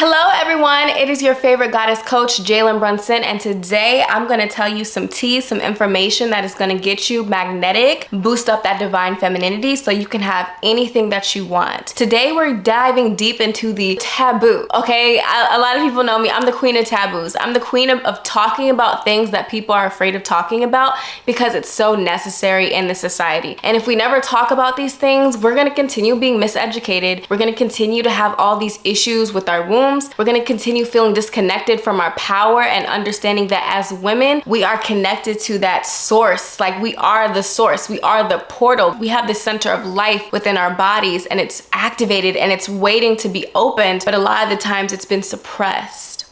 Hello everyone, it is your favorite goddess coach, Jalen Brunson, and today I'm going to tell you some tea, some information that is going to get you magnetic, boost up that divine femininity so you can have anything that you want. Today we're diving deep into the taboo, okay? A lot of people know me, I'm the queen of taboos. I'm the queen of talking about things that people are afraid of talking about because it's so necessary in the society. And if we never talk about these things, we're going to continue being miseducated. We're going to continue to have all these issues with our wombs. We're going to continue feeling disconnected from our power and understanding that as women, we are connected to that source. Like we are the source, we are the portal. We have the center of life within our bodies and it's activated and it's waiting to be opened, but a lot of the times it's been suppressed.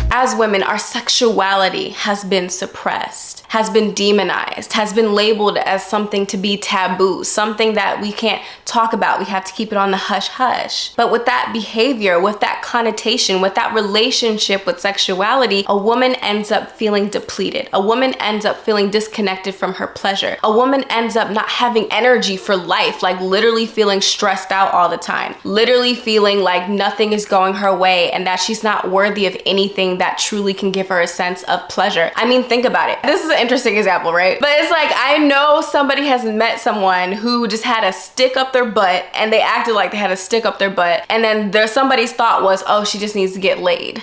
As women, our sexuality has been suppressed, has been demonized, has been labeled as something to be taboo, something that we can't talk about. We have to keep it on the hush hush. But with that behavior, with that connotation, with that relationship with sexuality, a woman ends up feeling depleted. A woman ends up feeling disconnected from her pleasure. A woman ends up not having energy for life, like literally feeling stressed out all the time, literally feeling like nothing is going her way and that she's not worthy of anything that truly can give her a sense of pleasure. I mean, think about it. This is an interesting example, right? But it's like, I know somebody has met someone who just had a stick up their butt and they acted like they had a stick up their butt. And then somebody's thought was, oh, she just needs to get laid.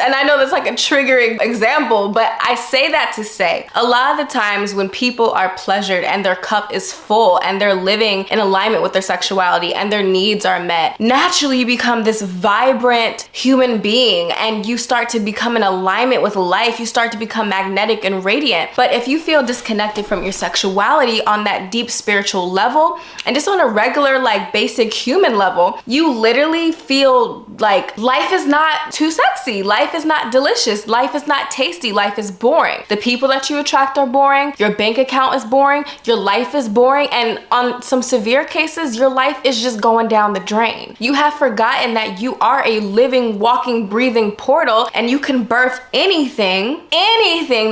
And I know that's like a triggering example, but I say that to say a lot of the times when people are pleasured and their cup is full and they're living in alignment with their sexuality and their needs are met, naturally you become this vibrant human being and you start to become in alignment with life. You start to become magnetic and radiant. But if you feel disconnected from your sexuality on that deep spiritual level and just on a regular like basic human level, you literally feel like life is not too sexy. Life is not delicious. Life is not tasty. Life is boring. The people that you attract are boring. Your bank account is boring. Your life is boring. And on some severe cases, your life is just going down the drain. You have forgotten that you are a living, walking, breathing portal and you can birth anything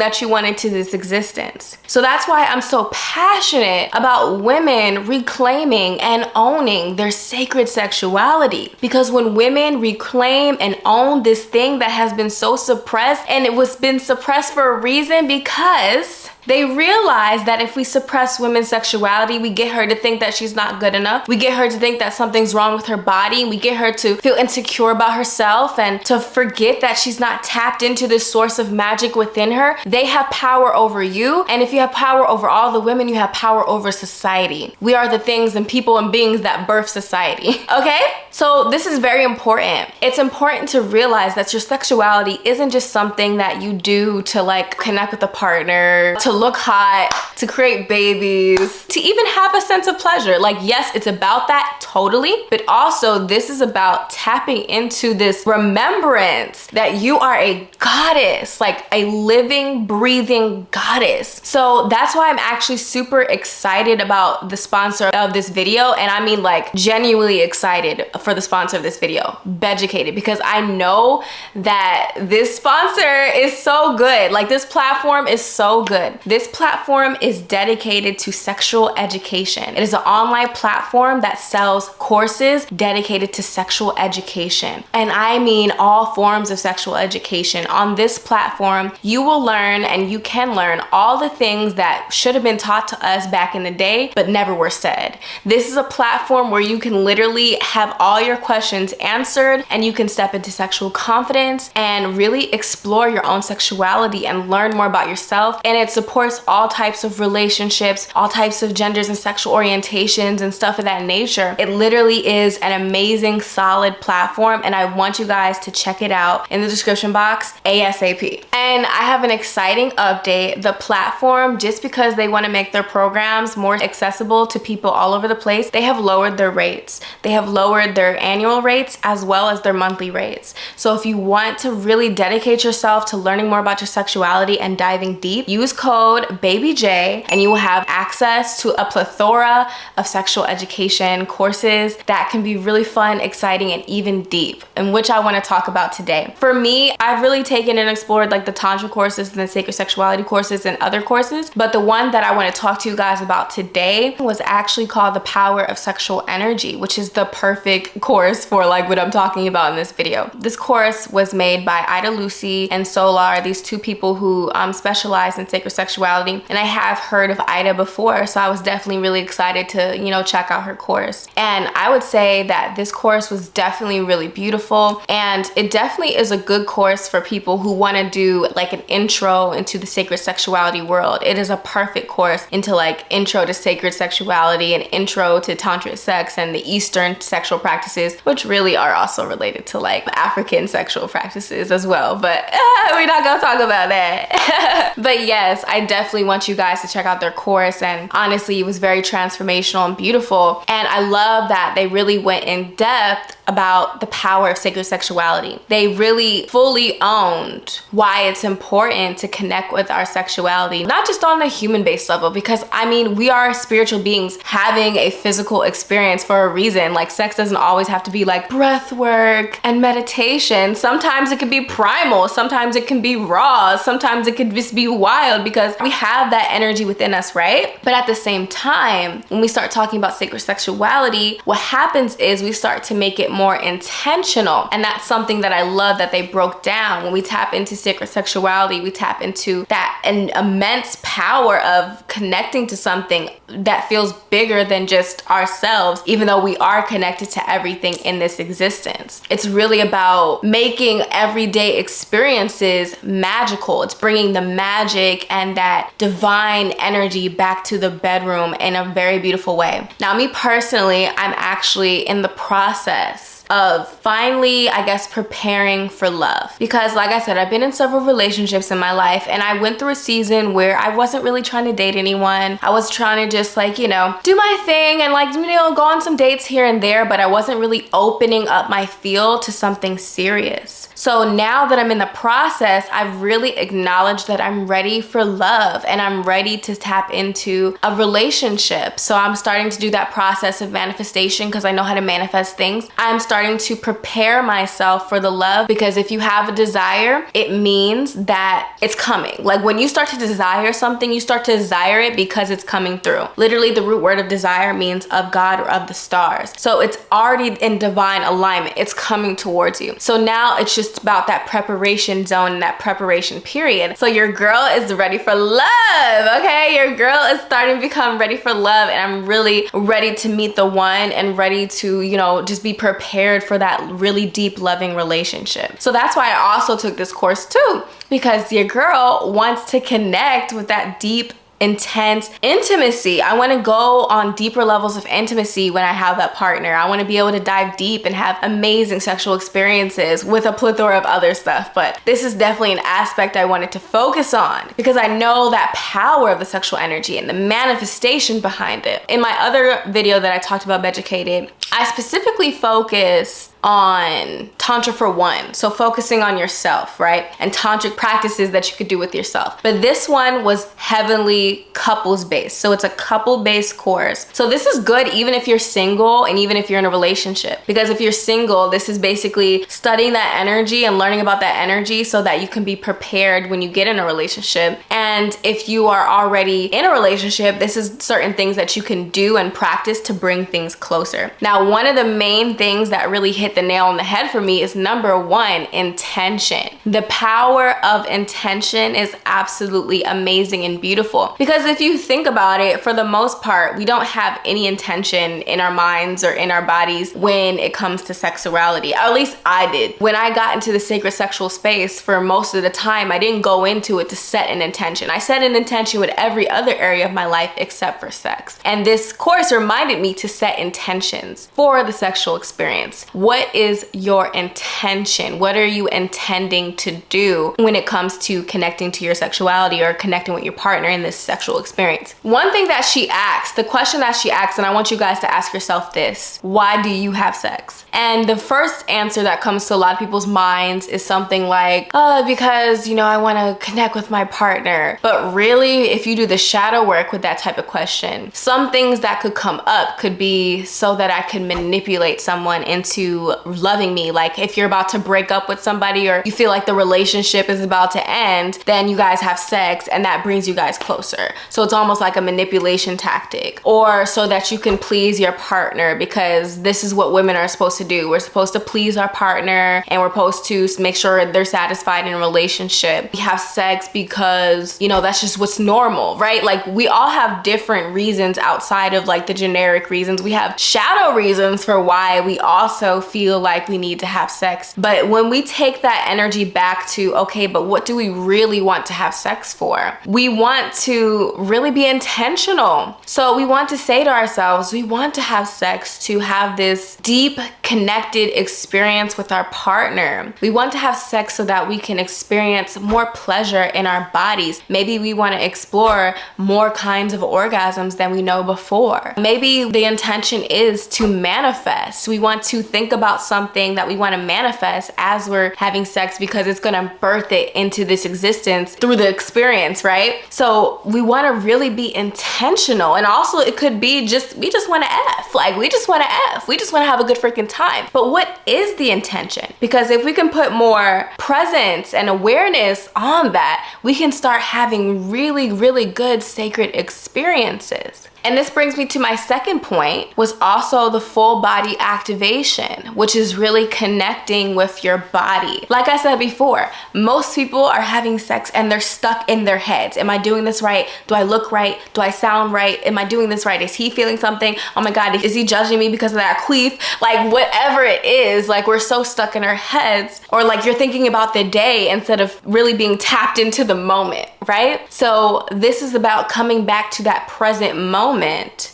that you want into this existence. So that's why I'm so passionate about women reclaiming and owning their sacred sexuality. Because when women reclaim and own this thing that has been so suppressed, and it was been suppressed for a reason, because they realize that if we suppress women's sexuality, we get her to think that she's not good enough. We get her to think that something's wrong with her body. We get her to feel insecure about herself and to forget that she's not tapped into this source of magic within her. They have power over you. And if you have power over all the women, you have power over society. We are the things and people and beings that birth society. Okay? So this is very important. It's important to realize that your sexuality isn't just something that you do to like connect with a partner, to look hot, to create babies, to even have a sense of pleasure. Like, yes, it's about that totally, but also this is about tapping into this remembrance that you are a goddess, like a living, breathing goddess. So that's why I'm actually super excited about the sponsor of this video. And I mean like genuinely excited for the sponsor of this video, Beducation, because I know that this sponsor is so good. Like this platform is so good. This platform is dedicated to sexual education. It is an online platform that sells courses dedicated to sexual education. And I mean all forms of sexual education. On this platform, you will learn and you can learn all the things that should have been taught to us back in the day, but never were said. This is a platform where you can literally have all your questions answered and you can step into sexual confidence and really explore your own sexuality and learn more about yourself. And it supports all types of relationships, all types of genders and sexual orientations and stuff of that nature. It literally is an amazing, solid platform, and I want you guys to check it out in the description box ASAP. And I have an exciting update. The platform, just because they want to make their programs more accessible to people all over the place, they have lowered their rates. They have lowered their annual rates as well as their monthly rates. So if you want to really dedicate yourself to learning more about your sexuality and diving deep, use code BABYJ today, and you will have access to a plethora of sexual education courses that can be really fun, exciting, and even deep, and which I want to talk about today. For me, I've really taken and explored like the Tantra courses and the sacred sexuality courses and other courses, but the one that I want to talk to you guys about today was actually called The Power of Sexual Energy, which is the perfect course for like what I'm talking about in this video. This course was made by Ida Lucy and Solar, these two people who specialize in sacred sexuality, and I have heard of Ida before, so I was definitely really excited to, you know, check out her course. And I would say that this course was definitely really beautiful, and it definitely is a good course for people who want to do like an intro into the sacred sexuality world. It is a perfect course into like intro to sacred sexuality and intro to tantric sex and the Eastern sexual practices, which really are also related to like African sexual practices as well, but we're not gonna talk about that. But yes, I definitely want you guys to check out their course, and honestly, it was very transformational and beautiful, and I love that they really went in depth about the power of sacred sexuality. They really fully owned why it's important to connect with our sexuality, not just on a human-based level, because I mean, we are spiritual beings having a physical experience for a reason. Like, sex doesn't always have to be like breath work and meditation. Sometimes it can be primal, sometimes it can be raw, sometimes it could just be wild, because we have that energy within us, right? But at the same time, when we start talking about sacred sexuality, what happens is we start to make it more intentional, and that's something that I love that they broke down. When we tap into sacred sexuality, we tap into that an immense power of connecting to something that feels bigger than just ourselves, even though we are connected to everything in this existence. It's really about making everyday experiences magical. It's bringing the magic and that divine energy back to the bedroom in a very beautiful way. Now, me personally, I'm actually in the process of finally, I guess, preparing for love. Because like I said, I've been in several relationships in my life, and I went through a season where I wasn't really trying to date anyone. I was trying to just like, you know, do my thing and like, you know, go on some dates here and there, but I wasn't really opening up my field to something serious. So now that I'm in the process, I've really acknowledged that I'm ready for love and I'm ready to tap into a relationship. So I'm starting to do that process of manifestation because I know how to manifest things. I'm starting to prepare myself for the love, because if you have a desire, it means that it's coming. Like, when you start to desire something, you start to desire it because it's coming through. Literally, the root word of desire means of God or of the stars. So it's already in divine alignment. It's coming towards you. So now it's just about that preparation zone and that preparation period. So your girl is ready for love, okay? Your girl is starting to become ready for love, and I'm really ready to meet the one and ready to, you know, just be prepared for that really deep, loving relationship. So that's why I also took this course too, because your girl wants to connect with that deep, intense intimacy. I want to go on deeper levels of intimacy when I have that partner. I want to be able to dive deep and have amazing sexual experiences with a plethora of other stuff. But this is definitely an aspect I wanted to focus on, because I know that power of the sexual energy and the manifestation behind it. In my other video that I talked about Beducated, I specifically focus on Tantra for one. So focusing on yourself, right? And tantric practices that you could do with yourself. But this one was heavily couples based. So it's a couple based course. So this is good even if you're single and even if you're in a relationship. Because if you're single, this is basically studying that energy and learning about that energy so that you can be prepared when you get in a relationship. And if you are already in a relationship, this is certain things that you can do and practice to bring things closer. Now, one of the main things that really hit the nail on the head for me is number one, intention. The power of intention is absolutely amazing and beautiful, because if you think about it, for the most part, we don't have any intention in our minds or in our bodies when it comes to sexuality. Or at least I did. When I got into the sacred sexual space, for most of the time, I didn't go into it to set an intention. I set an intention with every other area of my life except for sex. And this course reminded me to set intentions. for the sexual experience. What is your intention? What are you intending to do when it comes to connecting to your sexuality or connecting with your partner in this sexual experience? One thing that she asks, the question that she asks, and I want you guys to ask yourself this: why do you have sex? And the first answer that comes to a lot of people's minds is something like, because, you know, I want to connect with my partner. But really, if you do the shadow work with that type of question, some things that could come up could be so that I can manipulate someone into loving me. Like if you're about to break up with somebody or you feel like the relationship is about to end, then you guys have sex and that brings you guys closer. So it's almost like a manipulation tactic. Or so that you can please your partner, because this is what women are supposed to do. We're supposed to please our partner and we're supposed to make sure they're satisfied in a relationship. We have sex because, you know, that's just what's normal, right? Like we all have different reasons outside of like the generic reasons. We have shadow reasons for why we also feel like we need to have sex. But when we take that energy back to, okay, but what do we really want to have sex for? We want to really be intentional. So we want to say to ourselves, we want to have sex to have this deep connected experience with our partner. We want to have sex so that we can experience more pleasure in our bodies. Maybe we want to explore more kinds of orgasms than we know before. Maybe the intention is to manifest. We want to think about something that we want to manifest as we're having sex because it's going to birth it into this existence through the experience, right? So we want to really be intentional. And also it could be just, we just want to F. Like we just want to F. We just want to have a good freaking time. But what is the intention? Because if we can put more presence and awareness on that, we can start having really, really good sacred experiences. And this brings me to my second point, was also the full body activation, which is really connecting with your body. Like I said before, most people are having sex and they're stuck in their heads. Am I doing this right? Do I look right? Do I sound right? Am I doing this right? Is he feeling something? Oh my God, is he judging me because of that queef? Like whatever it is, like we're so stuck in our heads, or like you're thinking about the day instead of really being tapped into the moment, right? So this is about coming back to that present moment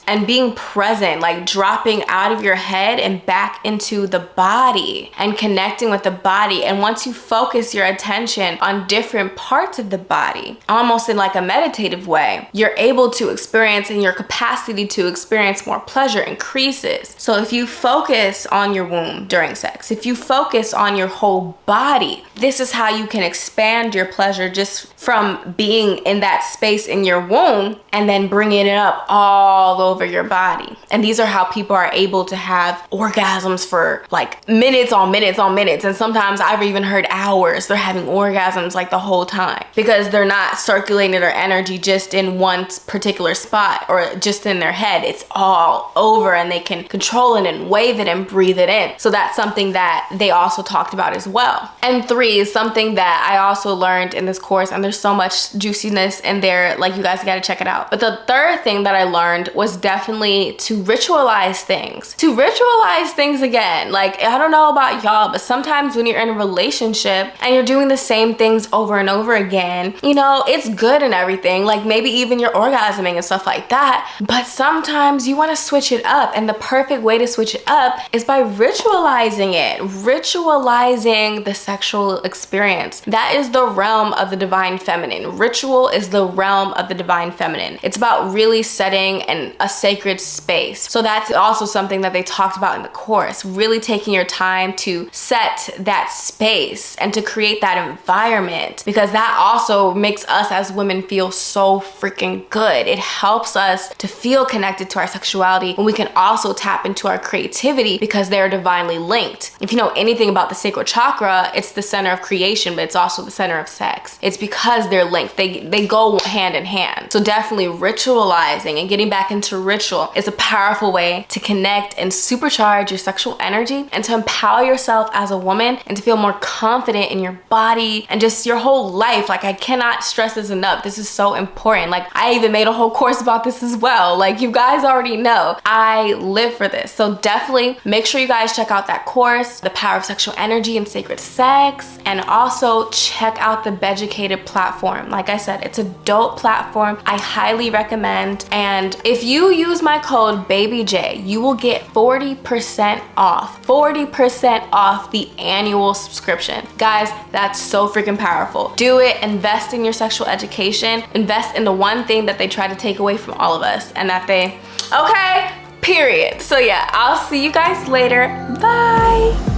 and being present, like dropping out of your head and back into the body and connecting with the body. And once you focus your attention on different parts of the body, almost in like a meditative way, you're able to experience, and your capacity to experience more pleasure increases. So if you focus on your womb during sex, if you focus on your whole body, this is how you can expand your pleasure just from being in that space in your womb and then bringing it up all over your body. And these are how people are able to have orgasms for like minutes on minutes on minutes. And sometimes I've even heard hours. They're having orgasms like the whole time because they're not circulating their energy just in one particular spot or just in their head. It's all over and they can control it and wave it and breathe it in. So that's something that they also talked about as well. And 3 is something that I also learned in this course, and there's so much juiciness in there, like you guys gotta check it out. But the third thing that I learned was definitely to ritualize things. To ritualize things again. Like, I don't know about y'all, but sometimes when you're in a relationship and you're doing the same things over and over again, you know, it's good and everything. Like maybe even you're orgasming and stuff like that. But sometimes you wanna switch it up. And the perfect way to switch it up is by ritualizing it. Ritualizing the sexual experience. That is the realm of the divine feminine. Ritual is the realm of the divine feminine. It's about really setting a sacred space. So that's also something that they talked about in the course, really taking your time to set that space and to create that environment, because that also makes us as women feel so freaking good. It helps us to feel connected to our sexuality when we can also tap into our creativity because they're divinely linked. If you know anything about the sacral chakra, it's the center of creation, but it's also the center of sex. It's because they're linked. They go hand in hand. So definitely ritualizing and getting back into ritual is a powerful way to connect and supercharge your sexual energy and to empower yourself as a woman and to feel more confident in your body and just your whole life. Like, I cannot stress this enough. This is so important. Like, I even made a whole course about this as well. Like, you guys already know I live for this. So definitely make sure you guys check out that course, The Power of Sexual Energy and Sacred Sex, and also check out the Beducation platform. Like I said, it's a dope platform. I highly recommend. And if you use my code BABYJ, you will get 40% off. 40% off the annual subscription. Guys, that's so freaking powerful. Do it. Invest in your sexual education. Invest in the one thing that they try to take away from all of us, and that they, okay, period. So yeah, I'll see you guys later. Bye.